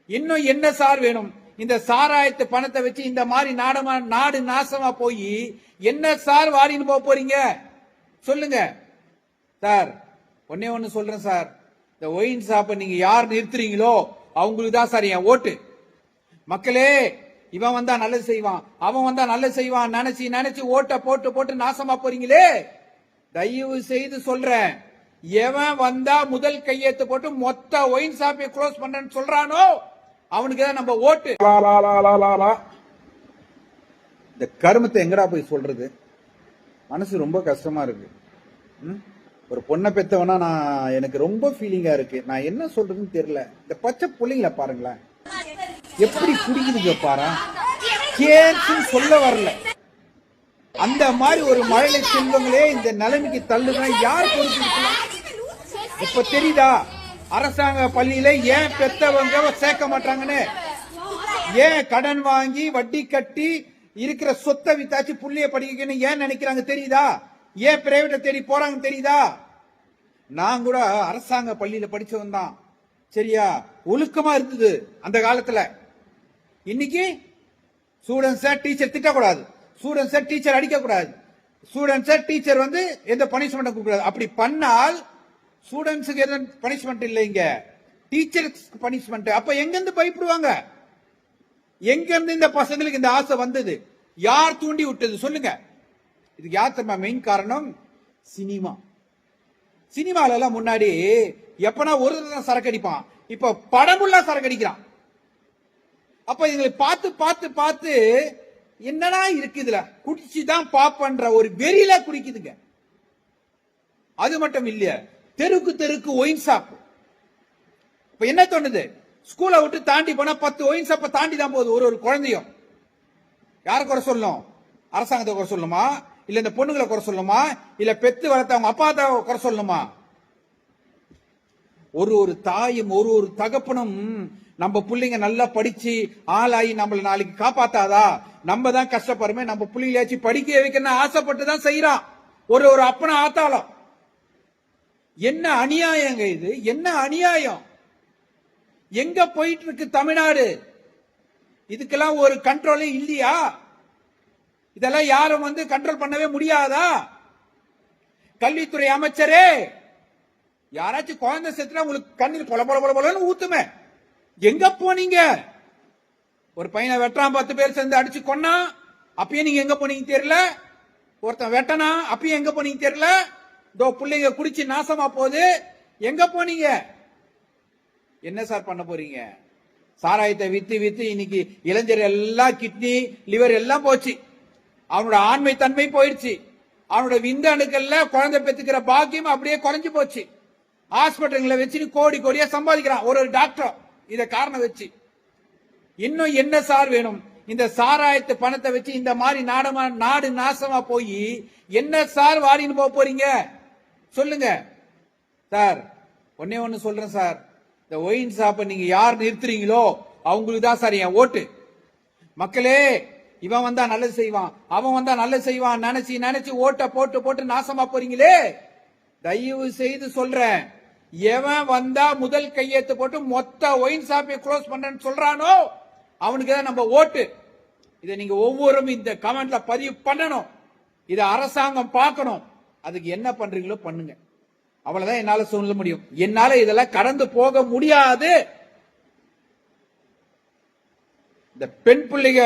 இன்னும் என்ன சார் வேணும்? இந்த சாராயத்து பணத்தை வச்சு இந்த மாதிரி நாடு நாசமா போய் என்ன சார் வாடின்னு போக போறீங்க சொல்லுங்க சார். ஒன்னே ஒன்னு சொல்றேன் சார், இந்த ஒயின் ஷாப்பை நீங்க யார் நிறுத்துறீங்களோ அவங்களுக்கு தான் சார் என் ஓட்டு. மக்களே, இவன் வந்தா நல்லது செய்வான், அவன் வந்தா நல்லது செய்வான் நினைச்சு ஓட்ட போட்டு நாசமா போறீங்களே. தயவு செய்து சொல்றேன், எவன் வந்தா முதல் கையெழுத்து போட்டு மொத்த ஒயின் ஷாப்பை க்ளோஸ் பண்றேன்னு சொல்றானோ அவனுக்கு தான் நம்ம ஓட்டு. இந்த கருமத்தை எங்கடா போய் சொல்றது? மனசு ரொம்ப கஷ்டமா இருக்கு. ஒரு பொண்ணை பெத்தவனா நான் எனக்கு ரொம்ப ஃபீலிங்கா இருக்கு. நான் என்ன சொல்றதுன்னு தெரியல. இந்த பச்சை பிள்ளைங்கள பாருங்களேன், எப்படி குடிக்குதுங்க பாரு. கேர்ன்னு சொல்ல வரல. அந்த மாதிரி ஒரு மழலை செல்வங்களே இந்த நிலைமைக்கு தள்ளுனா யார் பொறுப்பு? இப்ப தெரியுதா அரசாங்க பள்ளியில ஏன் பெத்தவங்க சேர்க்க மாட்டாங்கன்னு? ஏன் கடன் வாங்கி வட்டி கட்டி இருக்கிற சொத்தை வித்தாச்சு புள்ளைய படிக்கணும்னு ஏன் நினைக்கிறாங்க தெரியுதா? ஏன் பிரைவேட்ட தேடி போறாங்க தெரியுதா? நான் கூட அரசாங்க பள்ளியில படிச்சவன் தான், சரியா? ஒழுக்கமா இருந்தது அந்த காலத்துல. இன்னைக்கு ஸ்டூடெண்ட்ஸ டீச்சர் திட்டக்கூடாது, ஸ்டூடெண்ட்ஸ டீச்சர் அடிக்க கூடாது, ஸ்டூடெண்ட்ஸ டீச்சர் எந்த பனிஷ்மெண்ட் கொடுக்க கூடாது. அப்படி பண்ணால் ஸ்டூடெண்ட்ஸுக்கு எந்த பனிஷ்மெண்ட் இல்லைங்க, டீச்சருக்கு பனிஷ்மெண்ட். அப்ப எங்க இருந்து பயப்படுவாங்க? எங்க இருந்து இந்த பசங்களுக்கு இந்த ஆசை வந்தது? யார் தூண்டி விட்டது சொல்லுங்க? இதுக்கு யார் தெரியுமா மெயின் காரணம்? சினிமா. சினிமால எல்லாம் முன்னாடி எப்பனா ஒரு தடவை சரக்கு அடிப்பான், இப்ப படமுள்ள சரக்கு அடிக்கிறான். அப்ப இதுங்களை பார்த்து பார்த்து பார்த்து என்னடா இருக்கு இதுல, குடிச்சுதான் பாப்பன்ற ஒரு வெறியில குடிக்குதுங்க. அது மட்டும் இல்ல, தெருக்கு ஒயின் ஷாப். இப்ப என்ன தோணுது? ஸ்கூலை விட்டு தாண்டி போனா 10 ஒயின் ஷாப்பை தாண்டி தான் போகுது ஒரு குழந்தையும். யார குறை சொல்லணும்? அரசாங்கத்தை குறை சொல்லணுமா? இல்ல இந்த பொண்ணுங்களை குறை சொல்லணுமா? இல்ல பெத்து வளர்த்தவங்க அப்பா தான் குறை சொல்லணுமா? ஒரு தாயும் ஒரு தகப்பனும் நம்ம பிள்ளைங்க நல்லா படிச்சு ஆளாயி நம்மள நாளைக்கு காப்பாத்தாதா? நம்ம தான் கஷ்டப்படுறோமே, நம்ம பிள்ளைங்களாச்சு படிக்க வைக்கணும்னு ஆசைப்பட்டு தான் செய்யறான் ஒரு அப்பனை ஆத்தாளம். என்ன அநியாயங்க இது? என்ன அநியாயம்? எங்க போயிட்டு இருக்கு தமிழ்நாடு? இதுக்கெல்லாம் ஒரு கண்ட்ரோலே இல்லையா? இதெல்லாம் யாரும் கண்ட்ரோல் பண்ணவே முடியாதா? கல்வித்துறை அமைச்சரே, யாராச்சும் குழந்தை செத்துனா உங்களுக்கு கண்ணில் பொல ஊத்துமே, எங்க போனீங்க? ஒரு பையனை வெட்டான், 10 பேர் சேர்ந்து அடிச்சு கொன்னா, அப்பயும் நீங்க எங்க போனீங்க தெரியல. ஒருத்தன் வெட்டனா, அப்பயும் எங்க போனீங்க தெரியல. இதோ பிள்ளைங்க குடிச்சு நாசமா போகுது, எங்க போனீங்க? என்ன சார் பண்ண போறீங்க? சாராயத்தை வித்து இன்னைக்கு இளைஞர் எல்லாம் கிட்னி லிவர் எல்லாம் போச்சு. அவனோட ஆண்மை தன்மை போயிடுச்சு. அவனோட விந்து அணுக்கள்ல குழந்தை பெத்துக்கிற பாக்கியம் அப்படியே குறைஞ்சு போச்சு. ஹாஸ்பிட்டல்களை வச்சு கோடியா சம்பாதிக்கிறான் ஒரு டாக்டர் இத காரணம் வச்சு. இன்னும் என்ன சார் வேணும்? இந்த சாராயத்து பணத்தை வச்சு இந்த மாதிரி நாடு நாசமா போய் என்ன சார் வாடின்னு போக போறீங்க சொல்லுங்க சார். ஒன்னே ஒன்னு சொல்றேன் சார், இந்த ஒயின் ஷாப்பை நீங்க யார் நிறுத்துறீங்களோ அவங்களுக்கு தான் சார் என் ஓட்டு. மக்களே, இவன் வந்தா நல்லது செய்வான், அவன் வந்தா நல்லது செய்வான் நினைச்சு ஓட்ட போட்டு நாசமா போறீங்களே. தயவு செய்து சொல்றேன், எவன் வந்தா முதல் கையெழுத்து போட்டு மொத்த ஒயின் ஷாப்பை க்ளோஸ் பண்றேன்னு சொல்றானோ அவனுக்கு தான் நம்ம ஓட்டு. இதை நீங்க ஒவ்வொருவரும் இந்த கமெண்ட்ல பதிவு பண்ணணும். இதை அரசாங்கம் பார்க்கணும். அதுக்கு என்ன பண்றீங்களோ பண்ணுங்க. அவ்வளவுதான் என்னால சொல்ல முடியும். என்னால இதெல்லாம் கடந்து போக முடியாது. இந்த பெண் பிள்ளைங்க